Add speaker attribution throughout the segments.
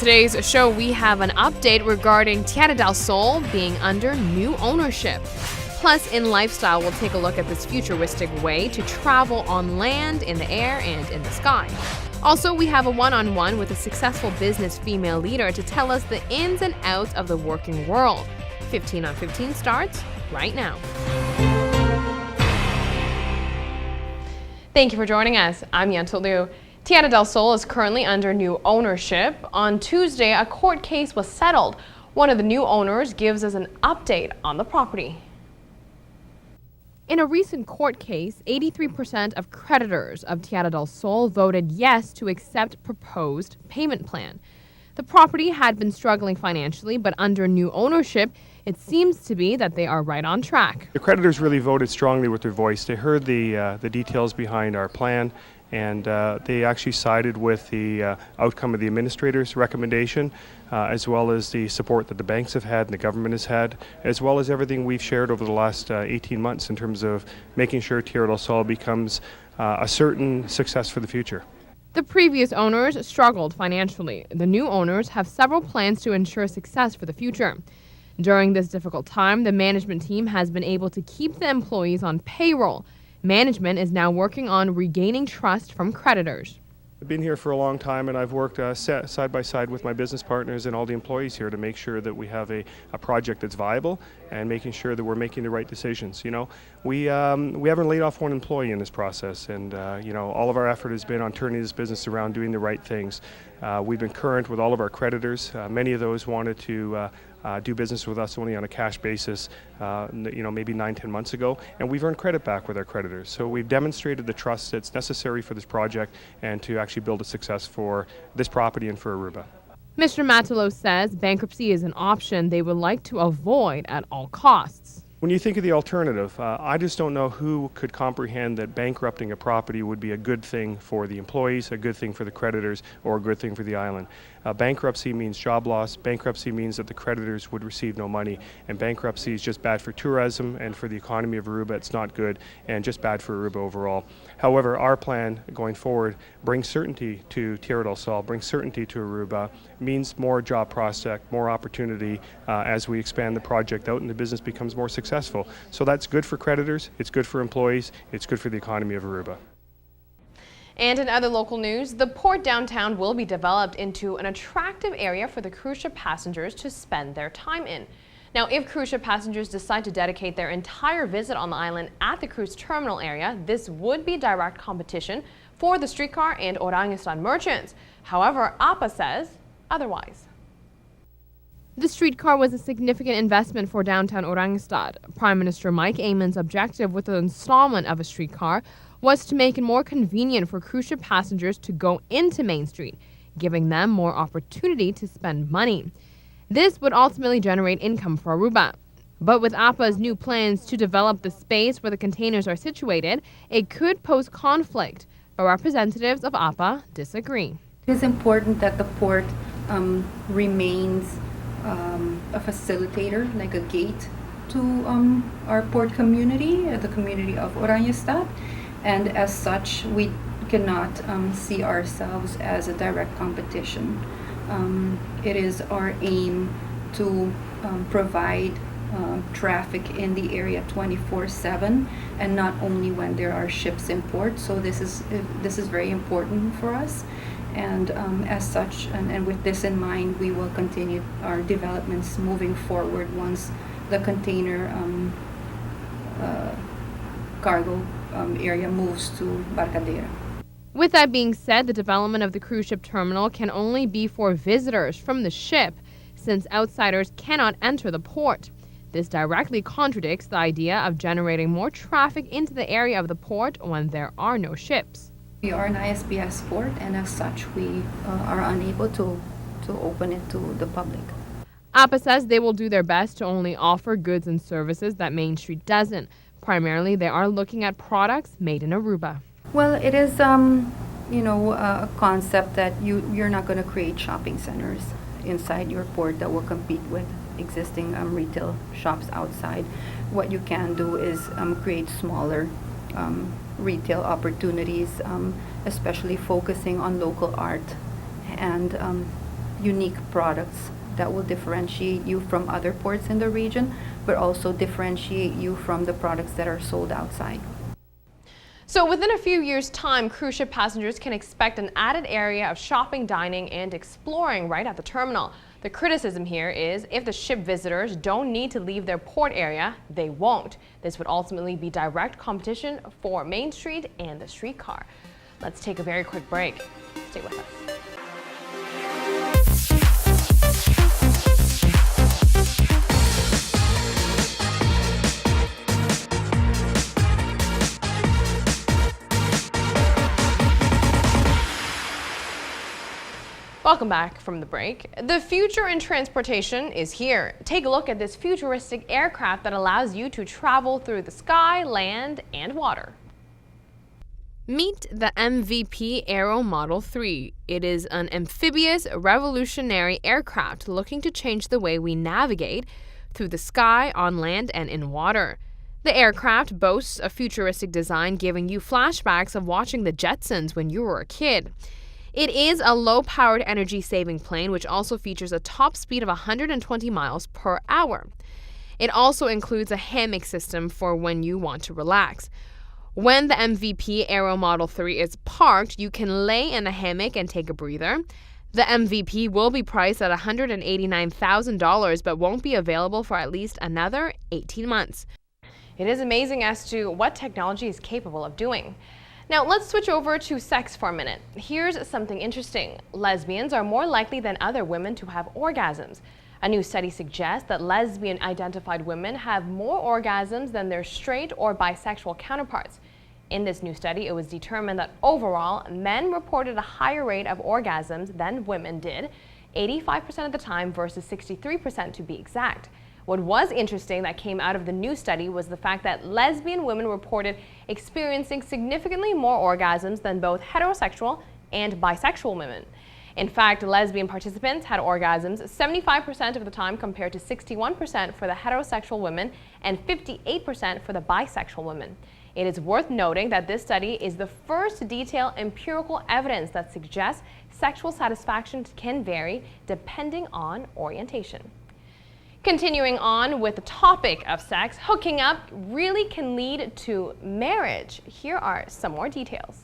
Speaker 1: today's show, we have an update regarding Tierra del Sol being under new ownership. Plus, in lifestyle, we'll take a look at this futuristic way to travel on land, in the air, and in the sky. Also, we have a one-on-one with a successful business female leader to tell us the ins and outs of the working world. 15 on 15 starts right now. Thank you for joining us. I'm Yanto Liu. Tierra del Sol is currently under new ownership. On Tuesday, a court case was settled. One of the new owners gives us an update on the property. In a recent court case, 83% of creditors of Tierra del Sol voted yes to accept proposed payment plan. The property had been struggling financially, but under new ownership, it seems to be that they are right on track.
Speaker 2: The creditors really voted strongly with their voice. They heard the details behind our plan, and they actually sided with the outcome of the administrator's recommendation, as well as the support that the banks have had and the government has had, as well as everything we've shared over the last 18 months in terms of making sure Tierra del Sol becomes a certain success for the future.
Speaker 1: The previous owners struggled financially. The new owners have several plans to ensure success for the future. During this difficult time, the management team has been able to keep the employees on payroll. Management is now working on regaining trust from creditors.
Speaker 2: I've been here for a long time, and I've worked side by side with my business partners and all the employees here to make sure that we have a project that's viable and making sure that we're making the right decisions. You know, we haven't laid off one employee in this process, and all of our effort has been on turning this business around, doing the right things. We've been current with all of our creditors. Many of those wanted to do business with us only on a cash basis, maybe 9-10 months ago, and we've earned credit back with our creditors. So we've demonstrated the trust that's necessary for this project and to actually build a success for this property and for Aruba.
Speaker 1: Mr. Matelot says bankruptcy is an option they would like to avoid at all costs.
Speaker 2: When you think of the alternative, I just don't know who could comprehend that bankrupting a property would be a good thing for the employees, a good thing for the creditors, or a good thing for the island. Bankruptcy means job loss. Bankruptcy means that the creditors would receive no money. And bankruptcy is just bad for tourism and for the economy of Aruba. It's not good and just bad for Aruba overall. However, our plan going forward brings certainty to Tierra del Sol, brings certainty to Aruba, means more job prospect, more opportunity as we expand the project out and the business becomes more successful. So that's good for creditors, it's good for employees, it's good for the economy of Aruba.
Speaker 1: And in other local news, the port downtown will be developed into an attractive area for the cruise ship passengers to spend their time in. Now, if cruise ship passengers decide to dedicate their entire visit on the island at the cruise terminal area, this would be direct competition for the streetcar and Oranguestan merchants. However, APA says otherwise. The streetcar was a significant investment for downtown Oranguestan. Prime Minister Mike Amon's objective with the installment of a streetcar was to make it more convenient for cruise ship passengers to go into Main Street, giving them more opportunity to spend money. This would ultimately generate income for Aruba. But with APA's new plans to develop the space where the containers are situated, it could pose conflict. But representatives of APA disagree.
Speaker 3: It is important that the port remains a facilitator, like a gate to our port community, the community of Oranguestan. And as such, we cannot see ourselves as a direct competition. It is our aim to provide traffic in the area 24/7, and not only when there are ships in port. So this is very important for us. And as such, and with this in mind, we will continue our developments moving forward once the container cargo area moves to Barcadera.
Speaker 1: With that being said, the development of the cruise ship terminal can only be for visitors from the ship, since outsiders cannot enter the port. This directly contradicts the idea of generating more traffic into the area of the port when there are no ships.
Speaker 3: We are an ISPS port, and as such, we are unable to open it to the public.
Speaker 1: APA says they will do their best to only offer goods and services that Main Street doesn't. Primarily, they are looking at products made in Aruba.
Speaker 3: Well, it is, a concept that you're not going to create shopping centers inside your port that will compete with existing retail shops outside. What you can do is create smaller retail opportunities, especially focusing on local art and unique products that will differentiate you from other ports in the region, but also differentiate you from the products that are sold outside.
Speaker 1: So within a few years' time, cruise ship passengers can expect an added area of shopping, dining, and exploring right at the terminal. The criticism here is if the ship visitors don't need to leave their port area, they won't. This would ultimately be direct competition for Main Street and the streetcar. Let's take a very quick break. Stay with us. Welcome back from the break. The future in transportation is here. Take a look at this futuristic aircraft that allows you to travel through the sky, land, and water. Meet the MVP Aero Model 3. It is an amphibious, revolutionary aircraft looking to change the way we navigate through the sky, on land, and in water. The aircraft boasts a futuristic design giving you flashbacks of watching the Jetsons when you were a kid. It is a low-powered energy-saving plane which also features a top speed of 120 miles per hour. It also includes a hammock system for when you want to relax. When the MVP Aero Model 3 is parked, you can lay in a hammock and take a breather. The MVP will be priced at $189,000 but won't be available for at least another 18 months. It is amazing as to what technology is capable of doing. Now let's switch over to sex for a minute. Here's something interesting. Lesbians are more likely than other women to have orgasms. A new study suggests that lesbian-identified women have more orgasms than their straight or bisexual counterparts. In this new study, it was determined that overall, men reported a higher rate of orgasms than women did, 85% of the time versus 63% to be exact. What was interesting that came out of the new study was the fact that lesbian women reported experiencing significantly more orgasms than both heterosexual and bisexual women. In fact, lesbian participants had orgasms 75% of the time compared to 61% for the heterosexual women and 58% for the bisexual women. It is worth noting that this study is the first to detail empirical evidence that suggests sexual satisfaction can vary depending on orientation. Continuing on with the topic of sex, hooking up really can lead to marriage. Here are some more details.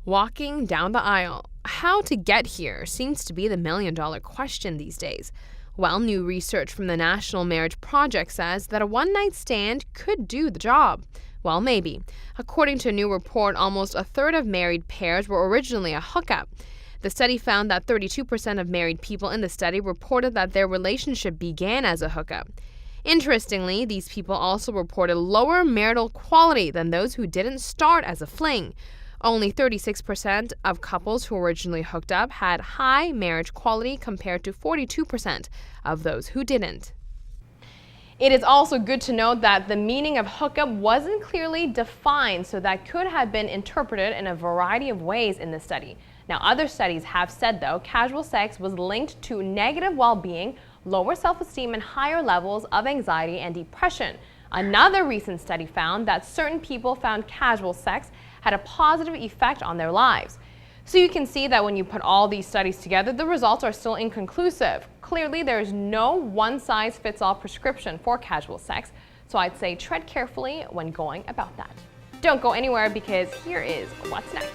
Speaker 1: Walking down the aisle. How to get here seems to be the million-dollar question these days. Well, new research from the National Marriage Project says that a one-night stand could do the job. Well, maybe. According to a new report, almost a third of married pairs were originally a hookup. The study found that 32% of married people in the study reported that their relationship began as a hookup. Interestingly, these people also reported lower marital quality than those who didn't start as a fling. Only 36% of couples who originally hooked up had high marriage quality compared to 42% of those who didn't. It is also good to note that the meaning of hookup wasn't clearly defined, so that could have been interpreted in a variety of ways in the study. Now, other studies have said, though, casual sex was linked to negative well-being, lower self-esteem, and higher levels of anxiety and depression. Another recent study found that certain people found casual sex had a positive effect on their lives. So you can see that when you put all these studies together, the results are still inconclusive. Clearly, there is no one-size-fits-all prescription for casual sex, so I'd say tread carefully when going about that. Don't go anywhere because here is what's next.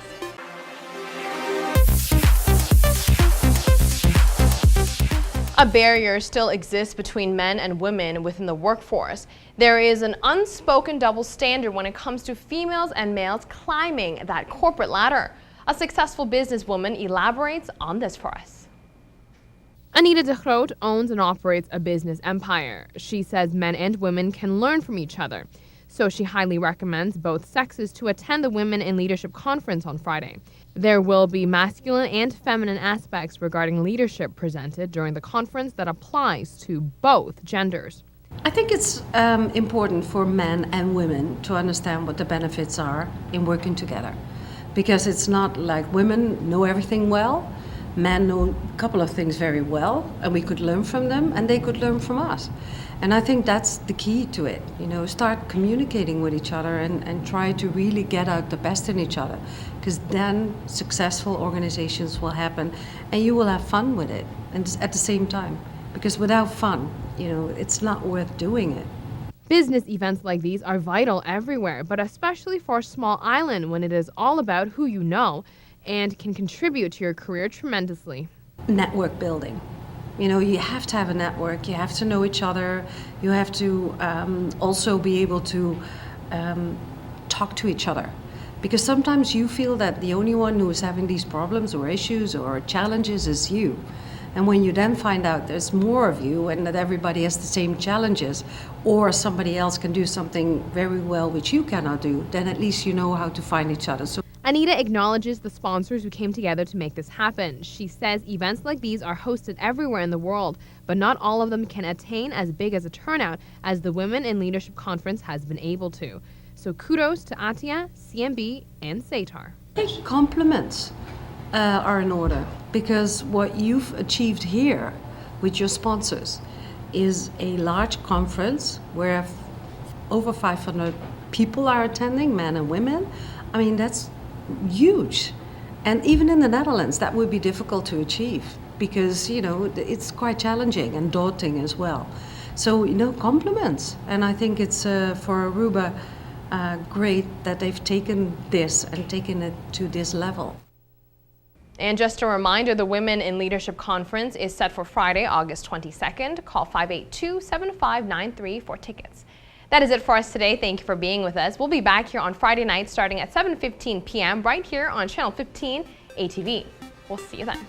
Speaker 1: A barrier still exists between men and women within the workforce. There is an unspoken double standard when it comes to females and males climbing that corporate ladder. A successful businesswoman elaborates on this for us. Anita de Groot owns and operates a business empire. She says men and women can learn from each other. So she highly recommends both sexes to attend the Women in Leadership Conference on Friday. There will be masculine and feminine aspects regarding leadership presented during the conference that applies to both genders.
Speaker 4: I think it's important for men and women to understand what the benefits are in working together. Because it's not like women know everything well, men know a couple of things very well, and we could learn from them, and they could learn from us. And I think that's the key to it. You know, start communicating with each other and try to really get out the best in each other, because then successful organizations will happen and you will have fun with it and at the same time. Because without fun, you know, it's not worth doing it.
Speaker 1: Business events like these are vital everywhere, but especially for a small island when it is all about who you know and can contribute to your career tremendously.
Speaker 4: Network building. You know, you have to have a network, you have to know each other, you have to also be able to talk to each other. Because sometimes you feel that the only one who is having these problems or issues or challenges is you. And when you then find out there's more of you and that everybody has the same challenges, or somebody else can do something very well which you cannot do, then at least you know how to find each other. So
Speaker 1: Anita acknowledges the sponsors who came together to make this happen. She says events like these are hosted everywhere in the world, but not all of them can attain as big as a turnout as the Women in Leadership Conference has been able to. So kudos to ATIA, CMB, and SATAR.
Speaker 4: compliments are in order, because what you've achieved here with your sponsors is a large conference where over 500 people are attending, men and women. I mean, that's huge. And even in the Netherlands, that would be difficult to achieve because, you know, it's quite challenging and daunting as well. So, you know, compliments. And I think it's for Aruba great that they've taken this and taken it to this level.
Speaker 1: And just a reminder, the Women in Leadership Conference is set for Friday, August 22nd. Call 582-7593 for tickets. That is it for us today. Thank you for being with us. We'll be back here on Friday night starting at 7:15 p.m. right here on Channel 15 ATV. We'll see you then.